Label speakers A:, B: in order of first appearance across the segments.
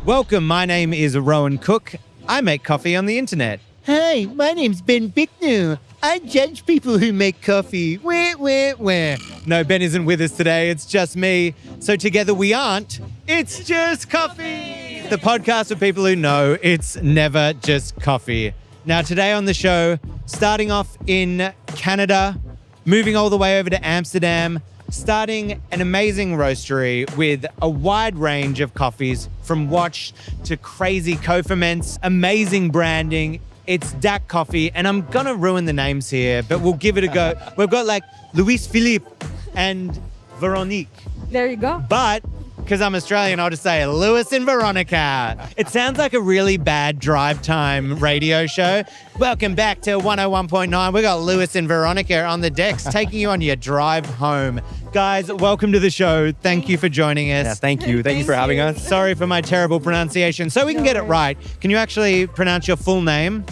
A: Welcome, my name is Rowan Cook. I make coffee on the internet.
B: Hi, my name's Ben Bicknell. I judge people who make coffee. Where?
A: No, Ben isn't with us today, it's just me. So together we aren't. It's just coffee. The podcast for people who know it's never just coffee. Now today on the show, starting off in Canada, moving all the way over to Amsterdam, starting an amazing roastery with a wide range of coffees from watch to crazy co-ferments, amazing branding. It's DAK Coffee, and I'm gonna ruin the names here, but we'll give it a go. We've got like Louis Philippe and Veronique.
C: There you go.
A: But because I'm Australian, I'll just say Louis and Veronica. It sounds like a really bad drive time radio show. Welcome back to 101.9. We got Louis and Veronica on the decks, taking you on your drive home. Guys, welcome to the show. Thank you for joining us.
D: Yeah, thank you. Thank you for having us.
A: Sorry for my terrible pronunciation. So we can get it right, can you actually pronounce your full name?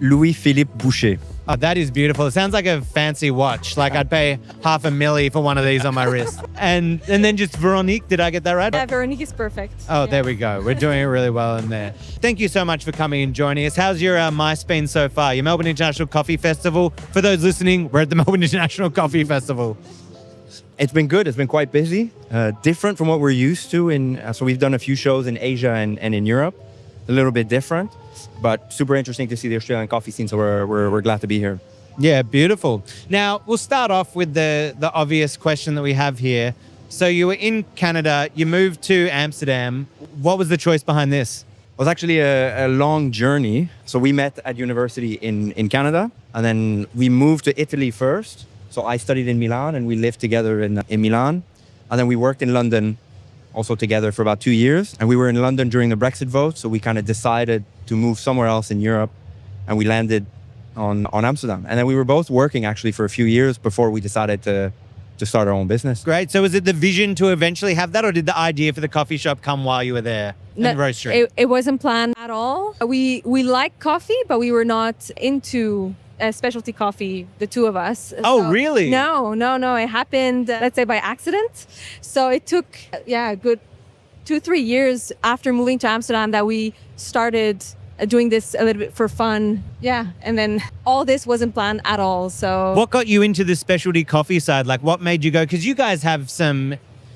D: Louis-Philippe Boucher.
A: Oh, that is beautiful. It sounds like a fancy watch. Like I'd pay $500,000 for one of these on my wrist. And then just Veronique, did I get that right?
C: Yeah, Veronique is perfect.
A: Oh,
C: Yeah.
A: There we go. We're doing it really well in there. Thank you so much for coming and joining us. How's your MICE been so far? Your Melbourne International Coffee Festival. For those listening, we're at the Melbourne International Coffee Festival.
D: It's been good. It's been quite busy. Different from what we're used to. So we've done a few shows in Asia and in Europe. A little bit different, but super interesting to see the Australian coffee scene. So we're glad to be here.
A: Yeah, beautiful. Now, we'll start off with the obvious question that we have here. So you were in Canada, you moved to Amsterdam. What was the choice behind this?
D: It was actually a long journey. So we met at university in Canada, and then we moved to Italy first. So I studied in Milan, and we lived together in Milan. And then we worked in London also together for about 2 years. And we were in London during the Brexit vote. So we kind of decided to move somewhere else in Europe, and we landed on Amsterdam. And then we were both working actually for a few years before we decided to start our own business.
A: Great. So was it the vision to eventually have that, or did the idea for the coffee shop come while you were there in the roastery?
C: It wasn't planned at all. We like coffee, but we were not into specialty coffee, the two of us.
A: Oh, really?
C: No. It happened, let's say, by accident. So it took, a good 2-3 years after moving to Amsterdam that we started doing this a little bit for fun. Yeah. And then all this wasn't planned at all. So
A: What got you into the specialty coffee side? Like what made you go? Because you guys have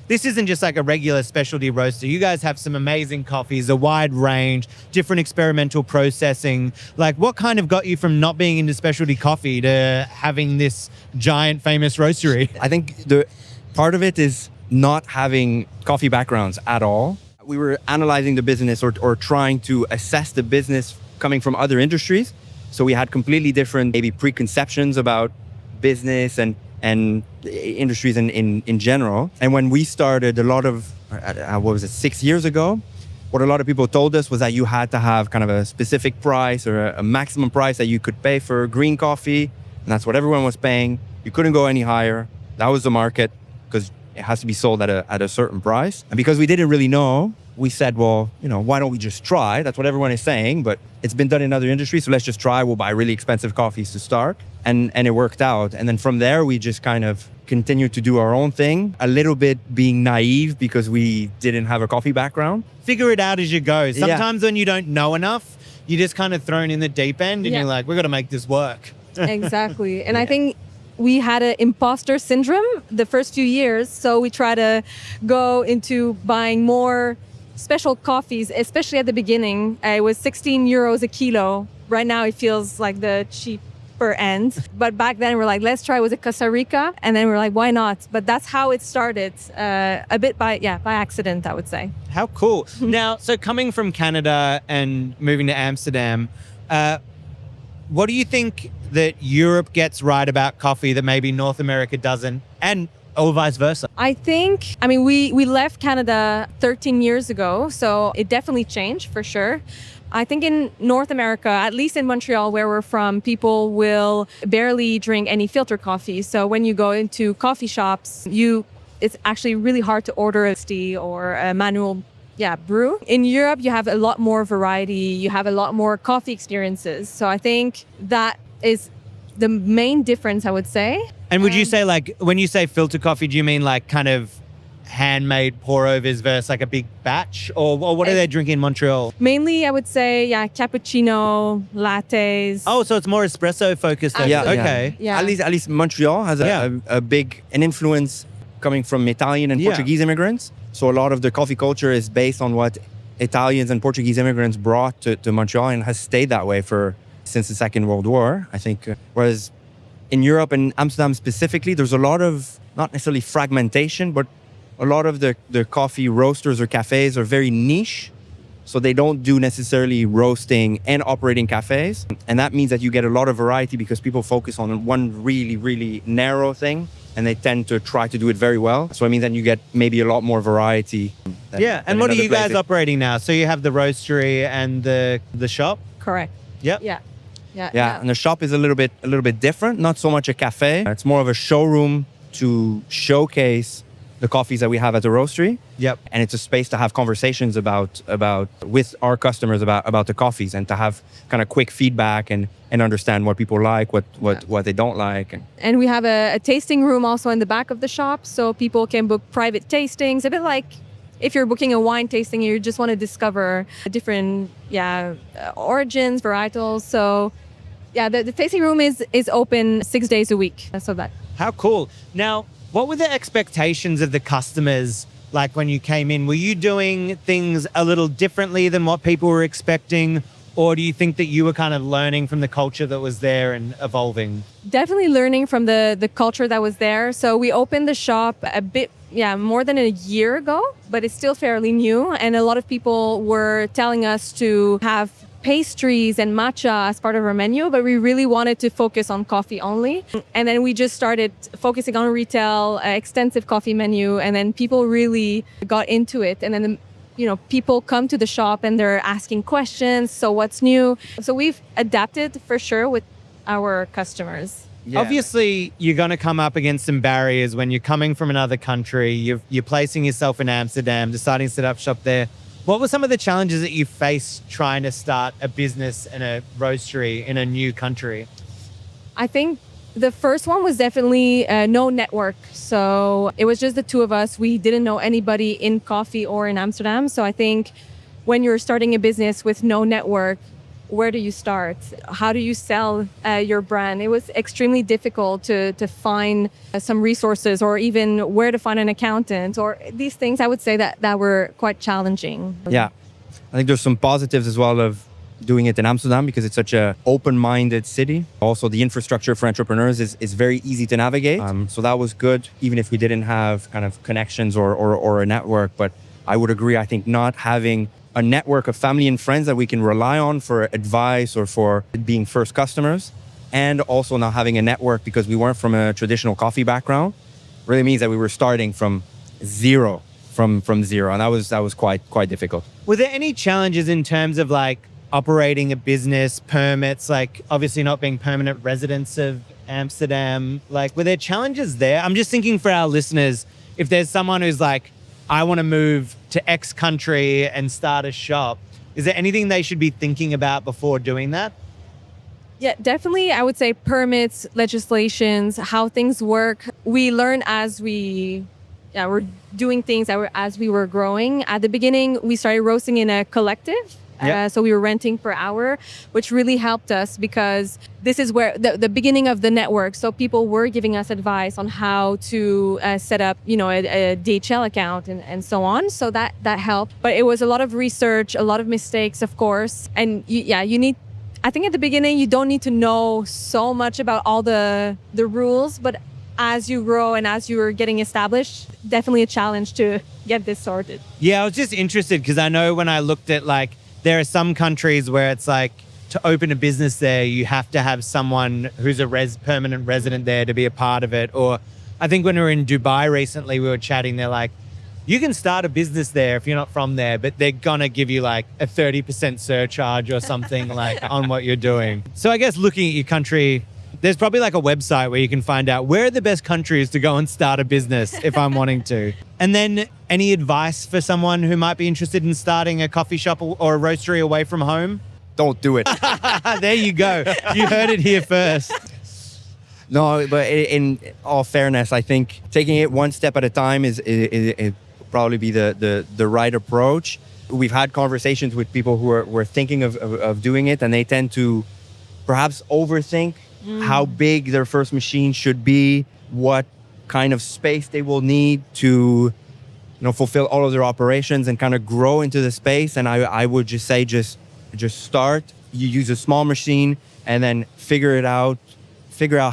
A: this isn't just like a regular specialty roaster. You guys have some amazing coffees, a wide range, different experimental processing. Like what kind of got you from not being into specialty coffee to having this giant famous roastery?
D: I think the part of it is not having coffee backgrounds at all. We were analyzing the business or trying to assess the business coming from other industries. So we had completely different maybe preconceptions about business and industries in general. And when we started a lot of, 6 years ago, what a lot of people told us was that you had to have kind of a specific price or a maximum price that you could pay for green coffee. And that's what everyone was paying. You couldn't go any higher. That was the market because it has to be sold at a certain price. And because we didn't really know, we said, well, why don't we just try? That's what everyone is saying, but it's been done in other industries. So let's just try. We'll buy really expensive coffees to start. And it worked out. And then from there, we just kind of continued to do our own thing, a little bit being naive because we didn't have a coffee background.
A: Figure it out as you go. Sometimes when you don't know enough, you're just kind of thrown in the deep end and you're like, we've got to make this work.
C: Exactly. And I think we had an imposter syndrome the first few years. So we try to go into buying more special coffees, especially at the beginning. It was 16 euros a kilo. Right now it feels like the cheaper end. But back then we're like, let's try with a Costa Rica. And then we're like, why not? But that's how it started, a bit by accident, I would say.
A: How cool. Now, so coming from Canada and moving to Amsterdam, what do you think that Europe gets right about coffee that maybe North America doesn't? And or vice versa?
C: I think, we left Canada 13 years ago, so it definitely changed for sure. I think in North America, at least in Montreal, where we're from, people will barely drink any filter coffee. So when you go into coffee shops, it's actually really hard to order a tea or a manual brew. In Europe, you have a lot more variety. You have a lot more coffee experiences. So I think that is the main difference, I would say.
A: And would you say, like, when you say filter coffee, do you mean like kind of handmade pour overs versus like a big batch? Or what do they drink in Montreal?
C: Mainly, I would say, cappuccino, lattes.
A: Oh, so it's more espresso focused.
C: Yeah,
A: Okay.
C: Yeah.
D: At least Montreal has an influence coming from Italian and Portuguese immigrants. So a lot of the coffee culture is based on what Italians and Portuguese immigrants brought to Montreal, and has stayed that way since the Second World War, I think. Whereas in Europe and Amsterdam specifically, there's a lot of, not necessarily fragmentation, but a lot of the coffee roasters or cafes are very niche. So they don't do necessarily roasting and operating cafes. And that means that you get a lot of variety because people focus on one really, really narrow thing, and they tend to try to do it very well. So it means that you get maybe a lot more variety.
A: And what are you guys operating now? So you have the roastery and the shop?
C: Correct.
A: Yep.
C: Yeah.
D: And the shop is a little bit different. Not so much a cafe. It's more of a showroom to showcase the coffees that we have at the roastery.
A: Yep.
D: And it's a space to have conversations about with our customers about the coffees, and to have kind of quick feedback and understand what people like, what they don't like.
C: And we have a tasting room also in the back of the shop, so people can book private tastings, a bit like if you're booking a wine tasting, you just want to discover different origins, varietals. So the tasting room is open 6 days a week. So that.
A: How cool. Now, what were the expectations of the customers like when you came in? Were you doing things a little differently than what people were expecting? Or do you think that you were kind of learning from the culture that was there and evolving?
C: Definitely learning from the culture that was there. So we opened the shop a bit, more than a year ago, but it's still fairly new. And a lot of people were telling us to have pastries and matcha as part of our menu, but we really wanted to focus on coffee only. And then we just started focusing on retail, extensive coffee menu, and then people really got into it. And then people come to the shop and they're asking questions. So what's new? So we've adapted for sure with our customers.
A: Yeah. Obviously, you're going to come up against some barriers when you're coming from another country. You're placing yourself in Amsterdam, deciding to set up shop there. What were some of the challenges that you faced trying to start a business and a roastery in a new country?
C: I think the first one was definitely no network. So it was just the two of us. We didn't know anybody in coffee or in Amsterdam. So I think when you're starting a business with no network, where do you start? How do you sell your brand? It was extremely difficult to find some resources, or even where to find an accountant, or these things. I would say that were quite challenging.
D: Yeah, I think there's some positives as well of doing it in Amsterdam because it's such a open-minded city. Also, the infrastructure for entrepreneurs is very easy to navigate. So that was good, even if we didn't have kind of connections or a network. But I would agree, I think not having a network of family and friends that we can rely on for advice or for being first customers, and also now having a network because we weren't from a traditional coffee background, really means that we were starting from zero, from zero. And that was quite difficult.
A: Were there any challenges in terms of like operating a business, permits, like obviously not being permanent residents of Amsterdam? Like, were there challenges there? I'm just thinking for our listeners, if there's someone who's like, I want to move to X country and start a shop, is there anything they should be thinking about before doing that?
C: Yeah, definitely. I would say permits, legislations, how things work. We learn as we're doing things as we were growing. At the beginning, we started roasting in a collective. So we were renting per hour, which really helped us because this is where the beginning of the network. So people were giving us advice on how to set up, a DHL account and so on. So that helped. But it was a lot of research, a lot of mistakes, of course. And you need, I think at the beginning, you don't need to know so much about all the rules, but as you grow and as you're getting established, definitely a challenge to get this sorted.
A: Yeah, I was just interested because I know when I looked at there are some countries where it's like to open a business there, you have to have someone who's a permanent resident there to be a part of it. Or I think when we were in Dubai recently, we were chatting, they're like, you can start a business there if you're not from there, but they're gonna give you like a 30% surcharge or something like on what you're doing. So I guess looking at your country, there's probably like a website where you can find out where are the best countries to go and start a business if I'm wanting to. And then any advice for someone who might be interested in starting a coffee shop or a roastery away from home?
D: Don't do it.
A: There you go. You heard it here first.
D: No, but in all fairness, I think taking it one step at a time is probably be the right approach. We've had conversations with people who were thinking of doing it, and they tend to perhaps overthink how big their first machine should be, what kind of space they will need to fulfill all of their operations and kind of grow into the space. And I would just say just start. You use a small machine and then figure out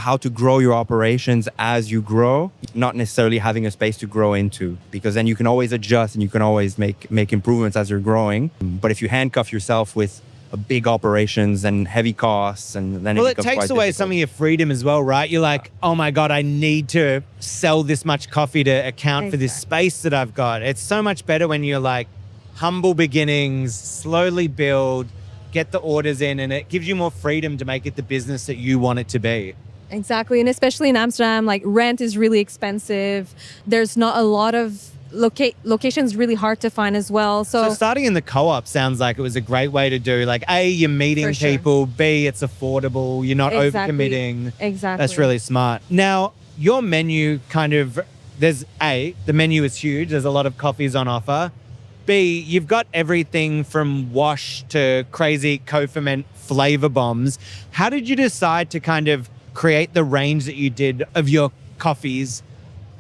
D: how to grow your operations as you grow, not necessarily having a space to grow into, because then you can always adjust and you can always make improvements as you're growing. But if you handcuff yourself with big operations and heavy costs, and then
A: it takes away some of your freedom as well, right? You're like, oh my God, I need to sell this much coffee to account for this space that I've got. It's so much better when you're like humble beginnings, slowly build, get the orders in, and it gives you more freedom to make it the business that you want it to be.
C: Exactly. And especially in Amsterdam, like rent is really expensive. There's not a lot of locations, really hard to find as well. So
A: starting in the co-op sounds like it was a great way to do, like, A, you're meeting people, B, it's affordable, you're not overcommitting.
C: Exactly.
A: That's really smart. Now, your menu there's A, the menu is huge. There's a lot of coffees on offer. B, you've got everything from wash to crazy co-ferment flavor bombs. How did you decide to kind of create the range that you did of your coffees?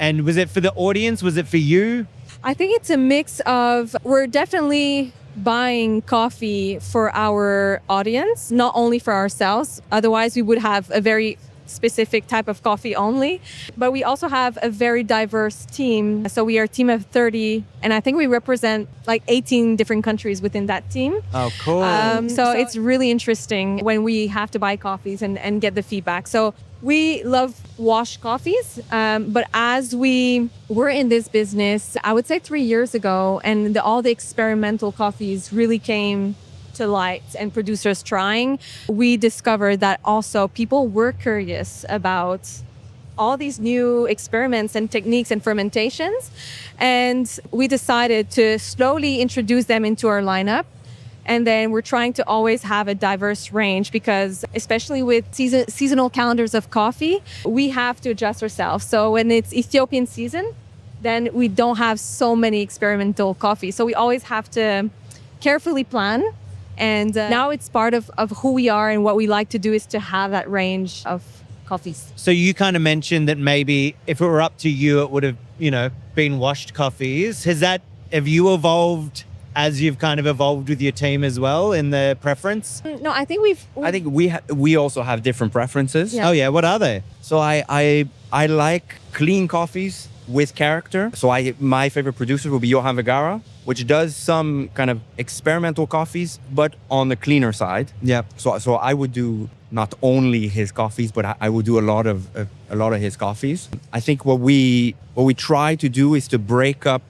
A: And was it for the audience? Was it for you?
C: I think it's a mix of, we're definitely buying coffee for our audience, not only for ourselves. Otherwise, we would have a very specific type of coffee only. But we also have a very diverse team. So we are a team of 30, and I think we represent like 18 different countries within that team.
A: Oh, cool.
C: So it's really interesting when we have to buy coffees and get the feedback. So we love wash coffees, but as we were in this business, I would say 3 years ago, and all the experimental coffees really came to light and producers trying, we discovered that also people were curious about all these new experiments and techniques and fermentations. And we decided to slowly introduce them into our lineup. And then we're trying to always have a diverse range, because especially with seasonal calendars of coffee, we have to adjust ourselves. So when it's Ethiopian season, then we don't have so many experimental coffees. So we always have to carefully plan. And now it's part of who we are, and what we like to do is to have that range of coffees.
A: So you kind of mentioned that maybe if it were up to you, it would have, been washed coffees. Have you evolved as you've kind of evolved with your team as well in the preference?
C: No, I think
D: we also have different preferences.
C: Yeah.
A: Oh yeah, what are they?
D: So I like clean coffees with character. So my favorite producer will be Johan Vergara, which does some kind of experimental coffees, but on the cleaner side.
A: Yeah.
D: So I would do not only his coffees, but I would do a lot of his coffees. I think what we try to do is to break up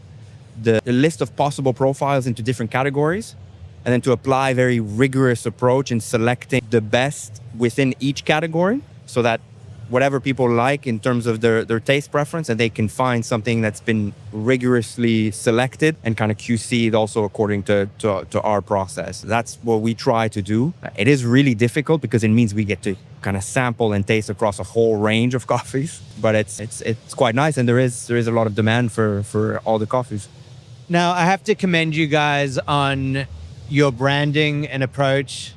D: the list of possible profiles into different categories, and then to apply a very rigorous approach in selecting the best within each category, so that whatever people like in terms of their taste preference, and they can find something that's been rigorously selected and kind of QC'd also according to our process. That's what we try to do. It is really difficult because it means we get to kind of sample and taste across a whole range of coffees, but it's quite nice, and there is a lot of demand for all the coffees.
A: Now, I have to commend you guys on your branding and approach.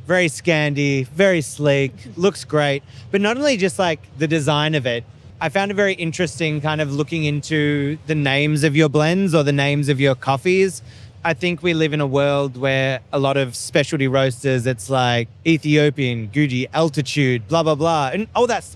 A: Very Scandi, very sleek, looks great. But not only just like the design of it, I found it very interesting kind of looking into the names of your blends or the names of your coffees. I think we live in a world where a lot of specialty roasters, it's like Ethiopian, Guji, altitude, blah, blah, blah. And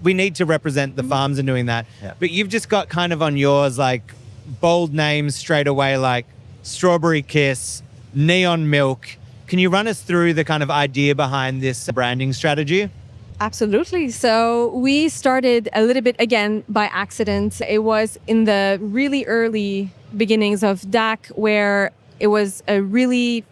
A: we need to represent the farms in doing that.
D: Yeah.
A: But you've just got kind of on yours like bold names straight away, like Strawberry Kiss, Neon Milk. Can you run us through the kind of idea behind this branding strategy?
C: Absolutely. So we started a little bit, again, by accident. It was in the really early beginnings of DAK, where it was a really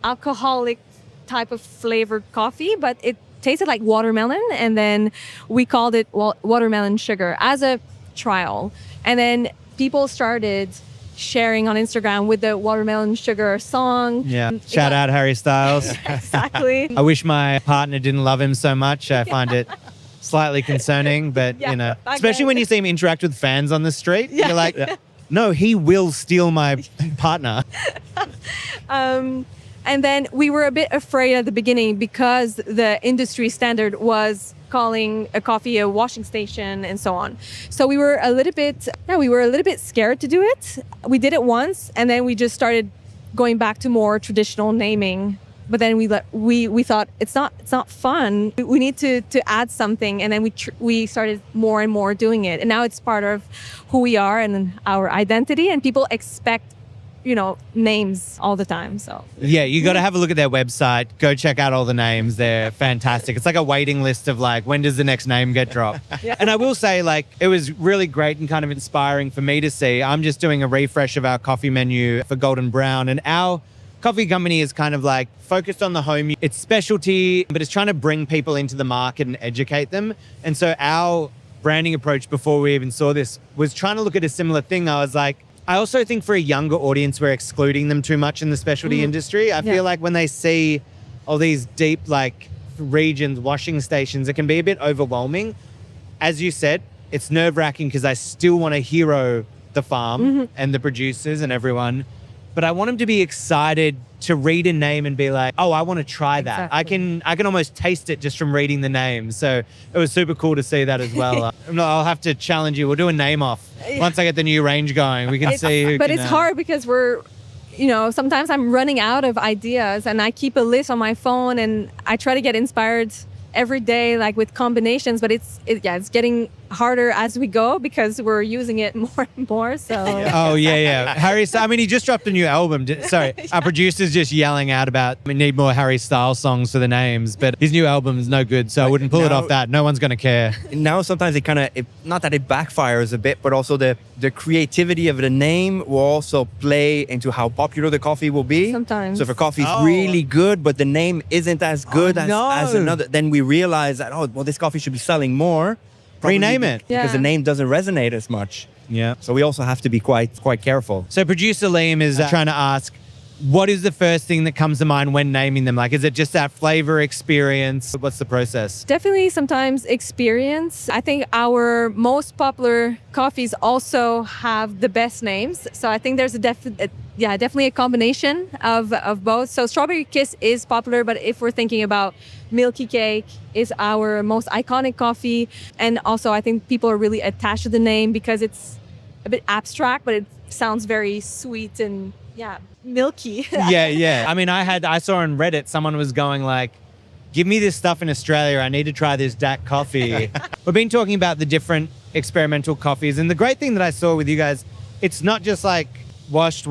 C: alcoholic type of flavored coffee, but it tasted like watermelon. And then we called it watermelon sugar as a trial. And then people started sharing on Instagram with the watermelon sugar song.
A: Yeah. Shout out Harry Styles.
C: Exactly.
A: I wish my partner didn't love him so much. I find it slightly concerning, but
C: Yeah,
A: you know,
C: I
A: especially
C: get
A: when
C: it.
A: you see him interact with fans on the street,
C: Yeah.
A: you're like, no, he will steal my partner.
C: And then we were a bit afraid at the beginning because the industry standard was calling a coffee a washing station and so on. So we were a little bit scared to do it. We did it once and then we just started going back to more traditional naming. But then we thought it's not fun. We need to add something, and then we started more and more doing it, and now it's part of who we are and our identity. And people expect, names all the time. So
A: Yeah, you got to have a look at their website. Go check out all the names. They're fantastic. It's like a waiting list of like, when does the next name get dropped?
C: Yeah.
A: And I will say, like, it was really great and kind of inspiring for me to see. I'm just doing a refresh of our coffee menu for Golden Brown, and our coffee company is kind of like focused on the home. It's specialty, but it's trying to bring people into the market and educate them. And so our branding approach before we even saw this was trying to look at a similar thing. I was like, I also think for a younger audience, we're excluding them too much in the specialty industry. I feel like when they see all these deep like regions, washing stations, it can be a bit overwhelming. As you said, it's nerve-wracking because I still want to hero the farm and the producers and everyone. But I want them to be excited to read a name and be like, oh, I want to try that.
C: Exactly.
A: I can almost taste it just from reading the name. So it was super cool to see that as well. I'll have to challenge you. We'll do a name off. Once I get the new range going, we can see who
C: But
A: can,
C: it's hard because we're, sometimes I'm running out of ideas, and I keep a list on my phone and I try to get inspired every day, like with combinations, but it's getting harder as we go because we're using it more and more. So
A: Oh, yeah. Harry, I mean, he just dropped a new album. Sorry, our producer's just yelling out about we need more Harry Styles songs for the names, but his new album is no good, so I wouldn't pull it off that. No one's going to care.
D: Now sometimes it kind of, not that it backfires a bit, but also the creativity of the name will also play into how popular the coffee will be.
C: Sometimes.
D: So if a coffee is really good, but the name isn't as good as
A: no.
D: another, then we realize that, this coffee should be selling more.
A: Rename it.
D: Because the
C: Yeah.
D: name doesn't resonate as much.
A: Yeah.
D: So we also have to be quite careful.
A: So producer Liam is trying to ask, what is the first thing that comes to mind when naming them? Like, is it just that flavor experience? What's the process?
C: definitely sometimes experience. I think our most popular coffees also have the best names. So I think there's definitely a combination of both. So Strawberry Kiss is popular, but if we're thinking about Milky Cake is our most iconic coffee. And also I think people are really attached to the name because it's a bit abstract, but it sounds very sweet and milky.
A: Yeah. I mean, I saw on Reddit, someone was going like, give me this stuff in Australia. I need to try this DAK coffee. We've been talking about the different experimental coffees. And the great thing that I saw with you guys, it's not just like washed,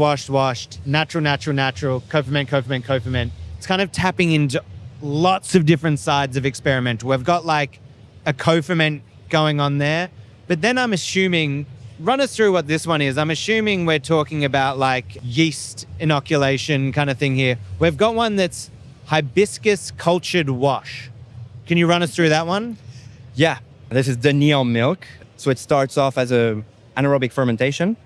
A: natural, co-ferment. It's kind of tapping into lots of different sides of experimental. We've got like a co-ferment going on there. But then I'm assuming, run us through what this one is. I'm assuming we're talking about like yeast inoculation kind of thing here. We've got one that's hibiscus cultured wash. Can you run us through that one?
D: Yeah, this is the neon milk. So it starts off as a anaerobic fermentation,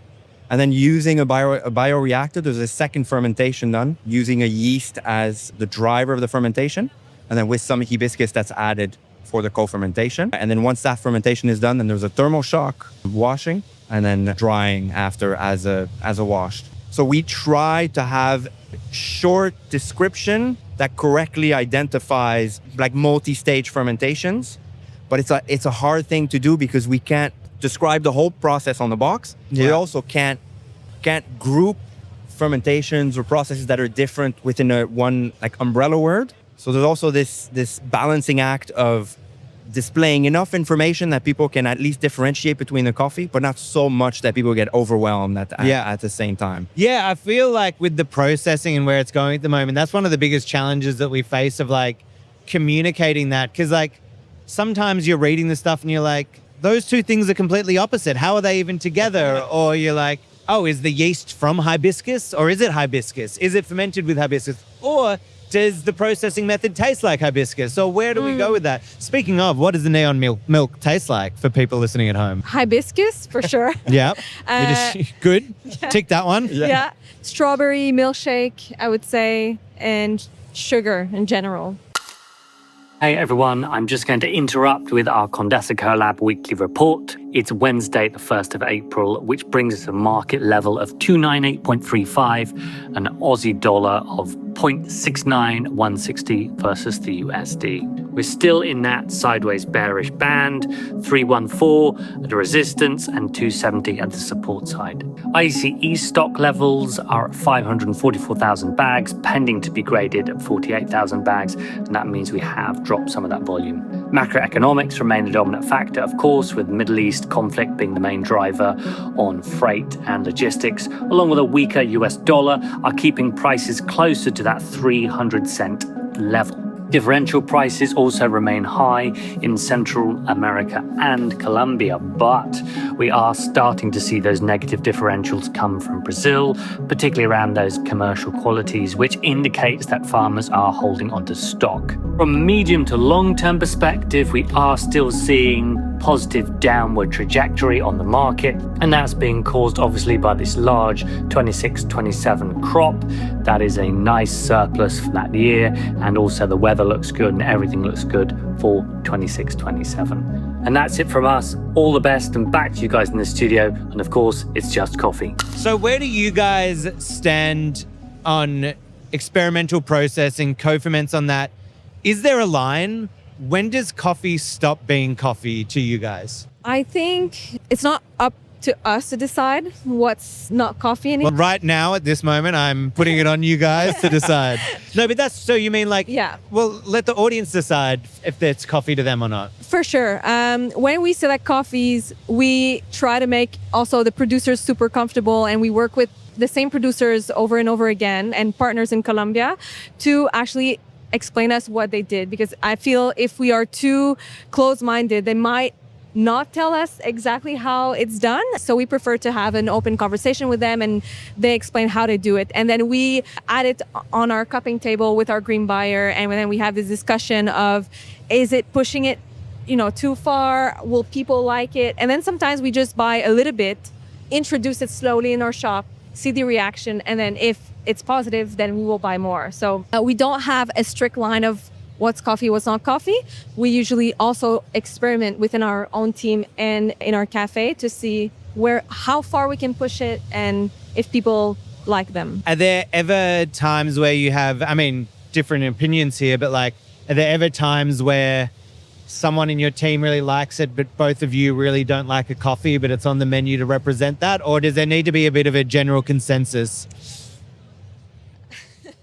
D: and then using a bioreactor, there's a second fermentation done using a yeast as the driver of the fermentation, and then with some hibiscus that's added for the co-fermentation. And then once that fermentation is done, then there's a thermal shock, washing, and then drying after as a wash. So we try to have short description that correctly identifies like multi-stage fermentations, but it's a hard thing to do because we can't describe the whole process on the box.
A: Yeah.
D: We also can't group fermentations or processes that are different within one like umbrella word. So there's also this balancing act of displaying enough information that people can at least differentiate between the coffee, but not so much that people get overwhelmed at the same time.
A: Yeah, I feel like with the processing and where it's going at the moment, that's one of the biggest challenges that we face of like communicating that. Because like sometimes you're reading the stuff and you're like, those two things are completely opposite. How are they even together? Or you're like, oh, is the yeast from hibiscus or is it hibiscus? Is it fermented with hibiscus? Or does the processing method taste like hibiscus? So where do we go with that? Speaking of, what does the neon milk taste like for people listening at home?
C: Hibiscus, for sure.
A: Yeah. Good. Tick that one.
C: Yeah. Strawberry milkshake, I would say, and sugar in general.
E: Hey everyone, I'm just going to interrupt with our Condesa Collab weekly report. It's Wednesday, the 1st of April, which brings us a market level of 298.35, an Aussie dollar of 0.69160 versus the USD. We're still in that sideways bearish band, 314 at a resistance and 270 at the support side. ICE stock levels are at 544,000 bags, pending to be graded at 48,000 bags, and that means we have dropped some of that volume. Macroeconomics remain a dominant factor, of course, with the Middle East conflict being the main driver on freight and logistics, along with a weaker US dollar, are keeping prices closer to that 300 cent level. Differential prices also remain high in Central America and Colombia, but we are starting to see those negative differentials come from Brazil, particularly around those commercial qualities, which indicates that farmers are holding onto stock. From a medium to long-term perspective, we are still seeing positive downward trajectory on the market, and that's being caused obviously by this large 26-27 crop. That is a nice surplus for that year, and also the weather looks good and everything looks good for 26-27. And that's it from us. All the best, and back to you guys in the studio. And of course, it's just coffee.
A: So where do you guys stand on experimental processing, co-ferments on that? Is there a line? When does coffee stop being coffee to you guys?
C: I think it's not up to us to decide what's not coffee anymore.
A: Well, right now, at this moment, I'm putting it on you guys to decide. No, but that's, so you mean like,
C: Yeah.
A: Well, let the audience decide if it's coffee to them or not.
C: For sure. When we select coffees, we try to make also the producers super comfortable, and we work with the same producers over and over again and partners in Colombia to actually explain us what they did, because I feel if we are too close-minded, they might not tell us exactly how it's done. So we prefer to have an open conversation with them, and they explain how to do it. And then we add it on our cupping table with our green buyer, and then we have this discussion of, is it pushing it, too far? Will people like it? And then sometimes we just buy a little bit, introduce it slowly in our shop, see the reaction, and then if it's positive, then we will buy more. So we don't have a strict line of what's coffee, what's not coffee. We usually also experiment within our own team and in our cafe to see how far we can push it and if people like them.
A: Are there ever times where you have, different opinions here, but like, are there ever times where someone in your team really likes it, but both of you really don't like a coffee, but it's on the menu to represent that? Or does there need to be a bit of a general consensus?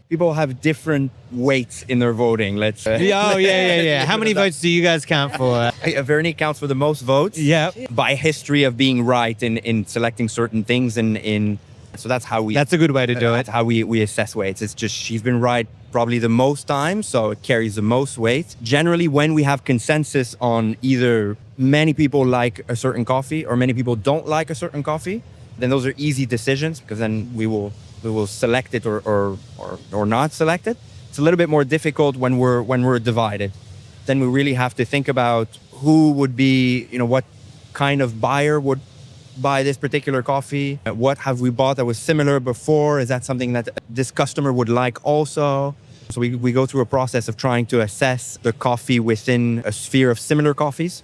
D: People have different weights in their voting.
A: Yeah. How many votes do you guys count for?
D: Veronique counts for the most votes.
A: Yeah.
D: By history of being right in selecting certain things, so that's how we.
A: That's a good way to do it.
D: That's how we assess weights. It's just she's been right probably the most times, so it carries the most weight. Generally, when we have consensus on either many people like a certain coffee or many people don't like a certain coffee, then those are easy decisions, because then we will select it or not select it. It's a little bit more difficult when we're divided. Then we really have to think about who would be, what kind of buyer would buy this particular coffee. What have we bought that was similar before? Is that something that this customer would like also? So we go through a process of trying to assess the coffee within a sphere of similar coffees,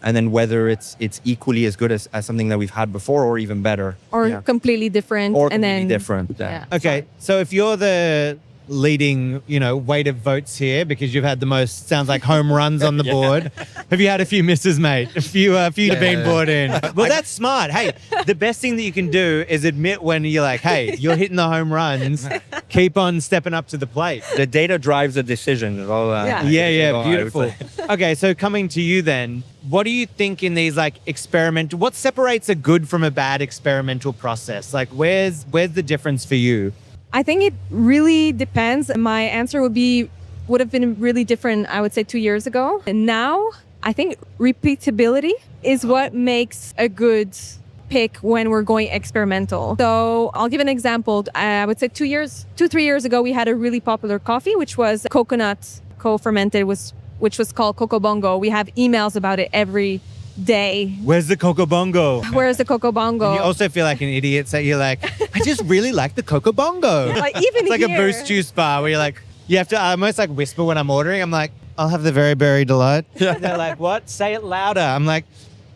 D: and then whether it's equally as good as something that we've had before, or even better.
C: Or completely different.
D: Different. Yeah.
A: Okay, so if you're the leading, weight of votes here, because you've had the most, sounds like, home runs on the board. Have you had a few misses, mate? A few have been brought in. Well, that's smart. Hey, the best thing that you can do is admit when you're like, hey, you're hitting the home runs. Keep on stepping up to the plate.
D: The data drives the decision.
A: Beautiful. Okay, so coming to you then, what do you think in these what separates a good from a bad experimental process? Like, where's the difference for you?
C: I think it really depends. My answer would have been really different, I would say, 2 years ago. And now, I think repeatability is what makes a good pick when we're going experimental. So I'll give an example. I would say 3 years ago, we had a really popular coffee, which was coconut co-fermented, which was called Coco Bongo. We have emails about it every day.
A: Where's the Coco Bongo?
C: Where's the Coco Bongo?
A: And you also feel like an idiot, so you're like, I just really like the Coco Bongo.
C: Like, even
A: it's like
C: here,
A: a Boost Juice bar where you're like, you have to almost like whisper when I'm ordering. I'm like, I'll have the very berry delight. They're like, what? Say it louder. I'm like,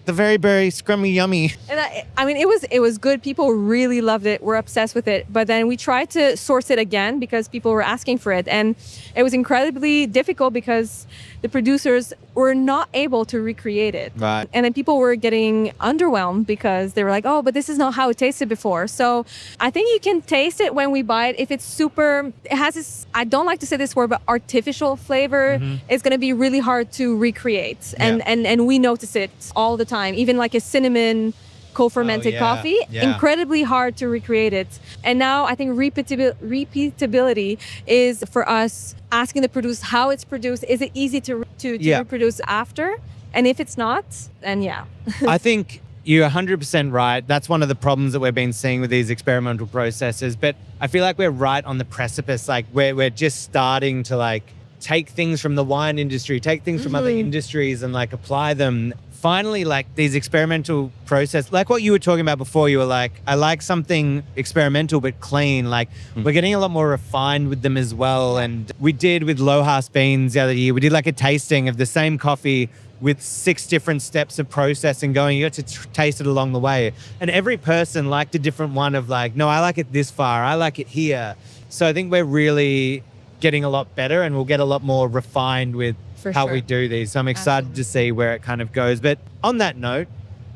A: the very berry scrummy yummy.
C: And I mean, it was good. People really loved it. We're obsessed with it. But then we tried to source it again because people were asking for it. And it was incredibly difficult because the producers were not able to recreate it.
A: Right.
C: And then people were getting underwhelmed because they were like, oh, but this is not how it tasted before. So I think you can taste it when we buy it. If it's super, it has this, I don't like to say this word, but artificial flavor, it's going to be really hard to recreate. And we notice it all the time. Even like a cinnamon co-fermented coffee, incredibly hard to recreate it. And now I think repeatability is for us asking the producer how it's produced. Is it easy to reproduce after? And if it's not, then yeah.
A: I think you're 100% right. That's one of the problems that we've been seeing with these experimental processes. But I feel like we're right on the precipice. Like we're just starting to like take things from the wine industry, take things from other industries and like apply them. Finally, like these experimental process, like what you were talking about before, you were like, I like something experimental but clean. Like we're getting a lot more refined with them as well. And we did with Lojas beans the other year, we did like a tasting of the same coffee with 6 different steps of processing going. You got to taste it along the way. And every person liked a different one of like, no, I like it this far, I like it here. So I think we're really getting a lot better and we'll get a lot more refined with how we do these. So I'm excited to see where it kind of goes. But on that note,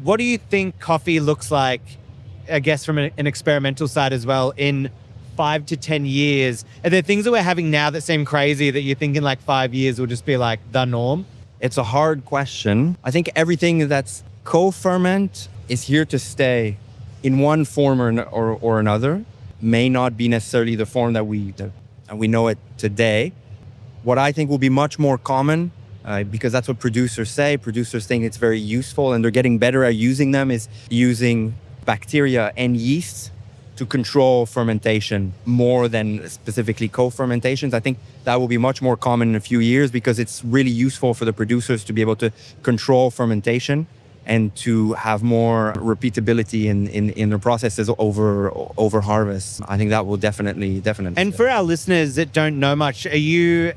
A: what do you think coffee looks like, I guess from an experimental side as well, in 5 to 10 years? Are there things that we're having now that seem crazy that you think in like 5 years will just be like the norm?
D: It's a hard question. I think everything that's co-ferment is here to stay in one form or another. May not be necessarily the form that we know it today. What I think will be much more common, because that's what producers say. Producers think it's very useful and they're getting better at using them, is using bacteria and yeast to control fermentation more than specifically co-fermentations. I think that will be much more common in a few years because it's really useful for the producers to be able to control fermentation and to have more repeatability in their processes over harvest. I think that will definitely.
A: And for our listeners that don't know much,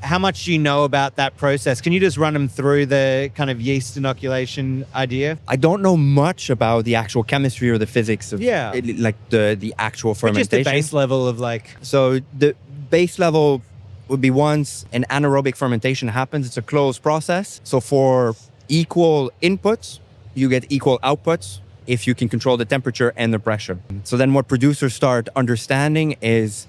A: how much do you know about that process? Can you just run them through the kind of yeast inoculation idea?
D: I don't know much about the actual chemistry or the physics of like the actual fermentation.
A: But just the base level of like.
D: So the base level would be once an anaerobic fermentation happens, it's a closed process. So for equal inputs, you get equal outputs if you can control the temperature and the pressure. So then what producers start understanding is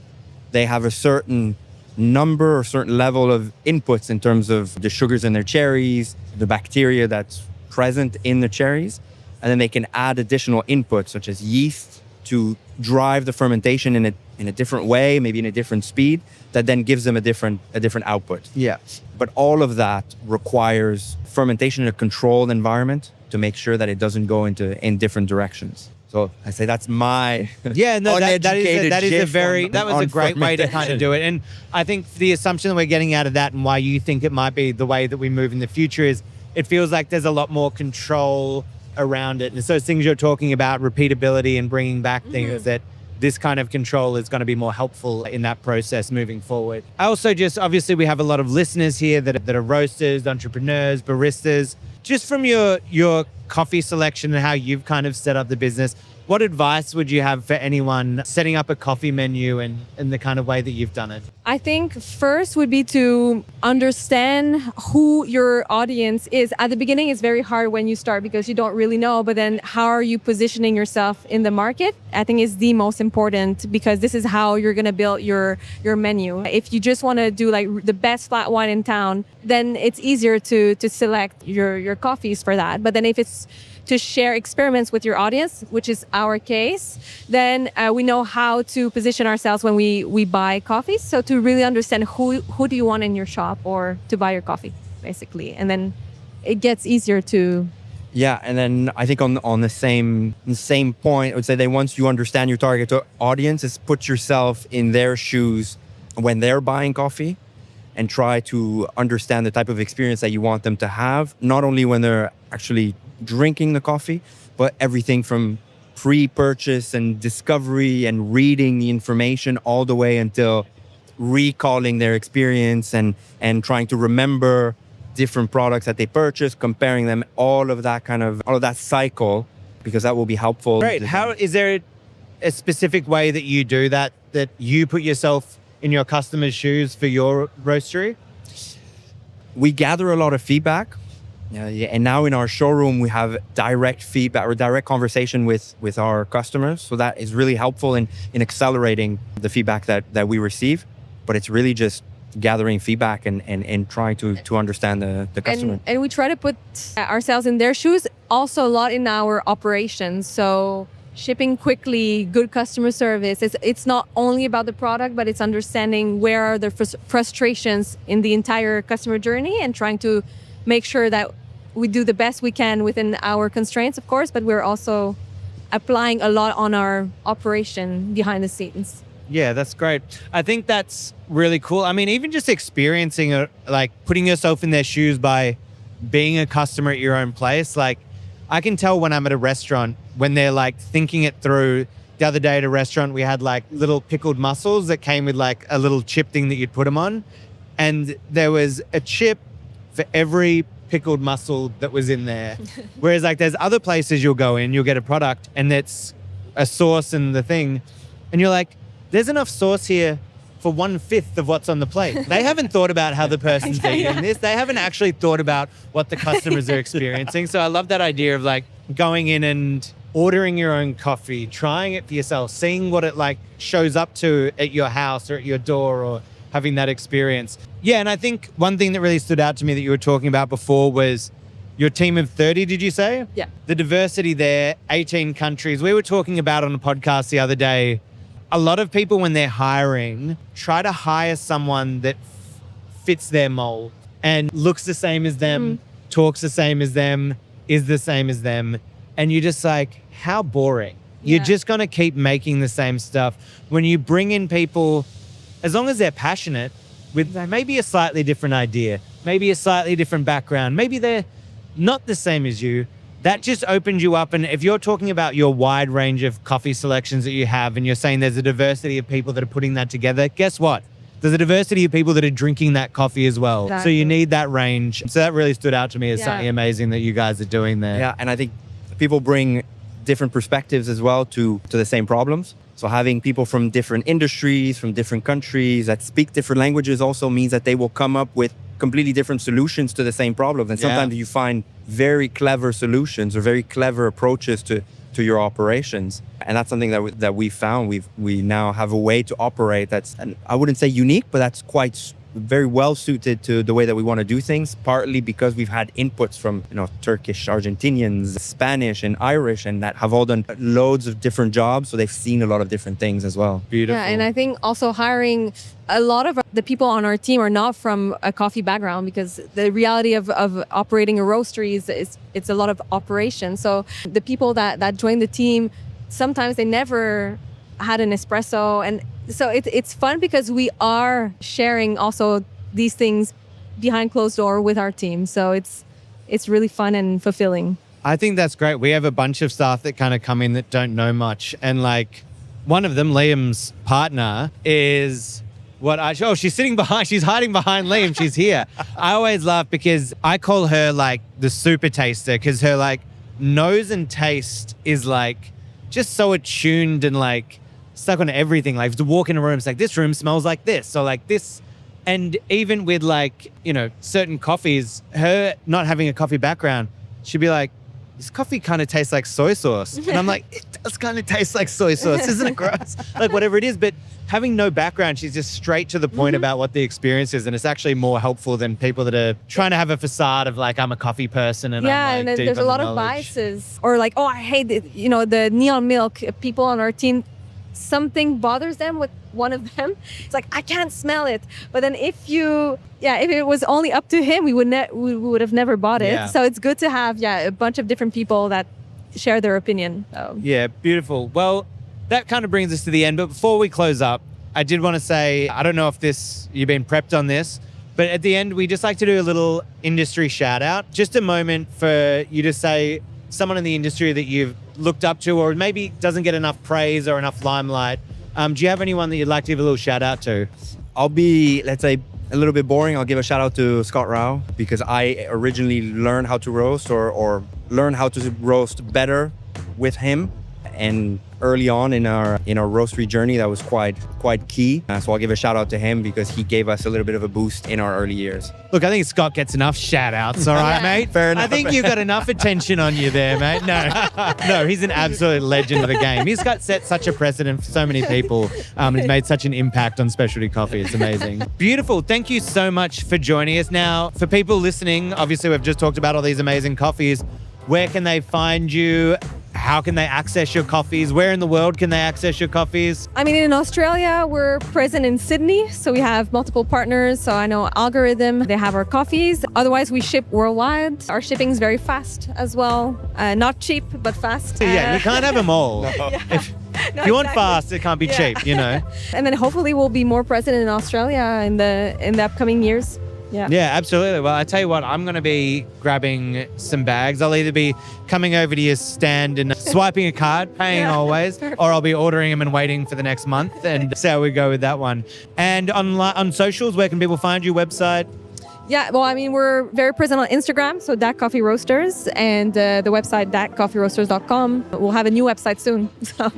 D: they have a certain number or certain level of inputs in terms of the sugars in their cherries, the bacteria that's present in the cherries, and then they can add additional inputs such as yeast to drive the fermentation in a different way, maybe in a different speed, that then gives them a different output.
A: Yeah.
D: But all of that requires fermentation in a controlled environment to make sure that it doesn't go in different directions. So I say that's my
A: that was a great way to kind of do it. And I think the assumption that we're getting out of that and why you think it might be the way that we move in the future is it feels like there's a lot more control around it. And it's those things you're talking about, repeatability and bringing back things that this kind of control is going to be more helpful in that process moving forward. I also obviously we have a lot of listeners here that are roasters, entrepreneurs, baristas. Just from your coffee selection and how you've kind of set up the business, what advice would you have for anyone setting up a coffee menu and the kind of way that you've done it?
C: I think first would be to understand who your audience is. At the beginning, it's very hard when you start because you don't really know, but then how are you positioning yourself in the market? I think is the most important because this is how you're going to build your menu. If you just want to do like the best flat white in town, then it's easier to select your coffees for that. But then if it's to share experiments with your audience, which is our case, then we know how to position ourselves when we buy coffees. So to really understand who do you want in your shop or to buy your coffee, basically. And then it gets easier to...
D: Yeah, and then I think on the same point, I would say that once you understand your target audience, is put yourself in their shoes when they're buying coffee and try to understand the type of experience that you want them to have, not only when they're actually drinking the coffee, but everything from pre-purchase and discovery and reading the information all the way until recalling their experience and trying to remember different products that they purchased, comparing them, all of that cycle, because that will be helpful.
A: Great. How is there a specific way that you do that you put yourself in your customers' shoes for your roastery?
D: We gather a lot of feedback. And now in our showroom, we have direct feedback or direct conversation with our customers. So that is really helpful in accelerating the feedback that we receive. But it's really just gathering feedback and trying to understand the customer.
C: And we try to put ourselves in their shoes, also a lot in our operations. So shipping quickly, good customer service. It's not only about the product, but it's understanding where are the frustrations in the entire customer journey and trying to make sure that we do the best we can within our constraints, of course, but we're also applying a lot on our operation behind the scenes.
A: Yeah, that's great. I think that's really cool. I mean, even just experiencing it, like putting yourself in their shoes by being a customer at your own place. Like, I can tell when I'm at a restaurant, when they're like thinking it through. The other day at a restaurant, we had like little pickled mussels that came with like a little chip thing that you'd put them on. And there was a chip for every pickled mussel that was in there. Whereas like there's other places you'll go in, you'll get a product and it's a sauce and the thing. And you're like, there's enough sauce here for 1/5 of what's on the plate. They haven't thought about how the person's eating this. They haven't actually thought about what the customers are experiencing. So I love that idea of like going in and ordering your own coffee, trying it for yourself, seeing what it like shows up to at your house or at your door, or having that experience. Yeah, and I think one thing that really stood out to me that you were talking about before was your team of 30, did you say?
C: Yeah.
A: The diversity there, 18 countries. We were talking about on a podcast the other day, a lot of people when they're hiring, try to hire someone that fits their mold and looks the same as them, talks the same as them, is the same as them. And you're just like, how boring.
C: Yeah.
A: You're just going to keep making the same stuff. When you bring in people, as long as they're passionate with maybe a slightly different idea, maybe a slightly different background, maybe they're not the same as you, that just opens you up. And if you're talking about your wide range of coffee selections that you have, and you're saying there's a diversity of people that are putting that together, guess what? There's a diversity of people that are drinking that coffee as well.
C: Exactly.
A: So you need that range. So that really stood out to me as something amazing that you guys are doing there.
D: Yeah, and I think people bring different perspectives as well to the same problems. So having people from different industries, from different countries that speak different languages also means that they will come up with completely different solutions to the same problem. And sometimes you find very clever solutions or very clever approaches to your operations. And that's something that we found. We now have a way to operate that's, and I wouldn't say unique, but that's quite very well suited to the way that we want to do things, partly because we've had inputs from Turkish, Argentinians, Spanish and Irish, and that have all done loads of different jobs, so they've seen a lot of different things as well.
A: Beautiful.
C: Yeah, and I think also hiring a lot of the people on our team are not from a coffee background, because the reality of operating a roastery is it's a lot of operation. So the people that join the team, sometimes they never had an espresso, and so it's fun because we are sharing also these things behind closed door with our team. So it's really fun and fulfilling.
A: I think that's great. We have a bunch of staff that kind of come in that don't know much. And like one of them, Liam's partner, is she's sitting behind, she's hiding behind Liam. She's here. I always laugh because I call her like the super taster, because her like nose and taste is like just so attuned and like stuck on everything. Like to walk in a room, it's like, this room smells like this. So like this. And even with like, certain coffees, her not having a coffee background, she'd be like, this coffee kind of tastes like soy sauce. And I'm like, it does kind of taste like soy sauce. Isn't it gross? Like whatever it is. But having no background, she's just straight to the point about what the experience is. And it's actually more helpful than people that are trying to have a facade of like, I'm a coffee person. And I'm like,
C: and then
A: deep
C: there's a
A: on
C: lot
A: the
C: of
A: knowledge.
C: biases, or like, oh, I hate it. The neon milk. People on our team, something bothers them with one of them. It's like, I can't smell it. But then if it was only up to him, we would have never bought it.
A: Yeah.
C: So it's good to have a bunch of different people that share their opinion. So.
A: Yeah, beautiful. Well, that kind of brings us to the end. But before we close up, I did want to say, I don't know if you've been prepped on this, but at the end, we just like to do a little industry shout out. Just a moment for you to say someone in the industry that you've looked up to, or maybe doesn't get enough praise or enough limelight. Do you have anyone that you'd like to give a little shout out to?
D: I'll be, let's say, a little bit boring. I'll give a shout out to Scott Rao because I originally learned how to roast or learned how to roast better with him. And early on in our roastery journey, that was quite key. So I'll give a shout out to him because he gave us a little bit of a boost in our early years.
A: Look, I think Scott gets enough shout outs, all right, mate?
D: Fair enough.
A: I think you got enough attention on you there, mate. No, he's an absolute legend of the game. He's set such a precedent for so many people. He's made such an impact on specialty coffee. It's amazing. Beautiful. Thank you so much for joining us. Now, for people listening, obviously we've just talked about all these amazing coffees. Where can they find you? How can they access your coffees? Where in the world can they access your coffees?
C: I mean, in Australia, we're present in Sydney, so we have multiple partners. So I know Algorithm, they have our coffees. Otherwise, we ship worldwide. Our shipping is very fast as well. Not cheap, but fast.
A: Yeah, you can't have them all. If you want fast, it can't be cheap, you know.
C: And then hopefully we'll be more present in Australia in the upcoming years. Yeah,
A: absolutely. Well, I tell you what, I'm going to be grabbing some bags. I'll either be coming over to your stand and swiping a card, paying always, or I'll be ordering them and waiting for the next month and see how we go with that one. And on socials, where can people find you? Website?
C: Yeah, well, I mean, we're very present on Instagram, so DAK Coffee Roasters, and the website dakcoffeeroasters.com. We'll have a new website soon, so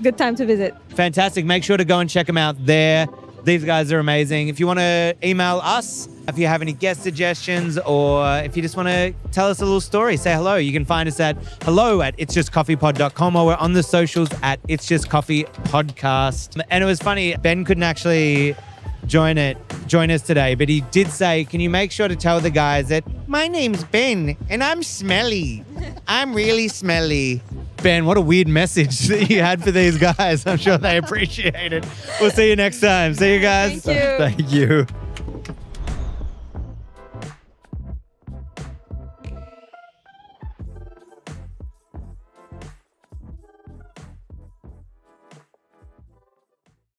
C: good time to visit.
A: Fantastic. Make sure to go and check them out there. These guys are amazing. If you want to email us, if you have any guest suggestions, or if you just want to tell us a little story, say hello. You can find us at hello@itsjustcoffeepod.com, or we're on the socials at It's Just Coffee Podcast. And it was funny, Ben couldn't actually join us today, but he did say, can you make sure to tell the guys that my name's Ben and I'm smelly. I'm really smelly. Ben, what a weird message that you had for these guys. I'm sure they appreciate it. We'll see you next time. See you guys.
C: Thank you.
A: Thank you.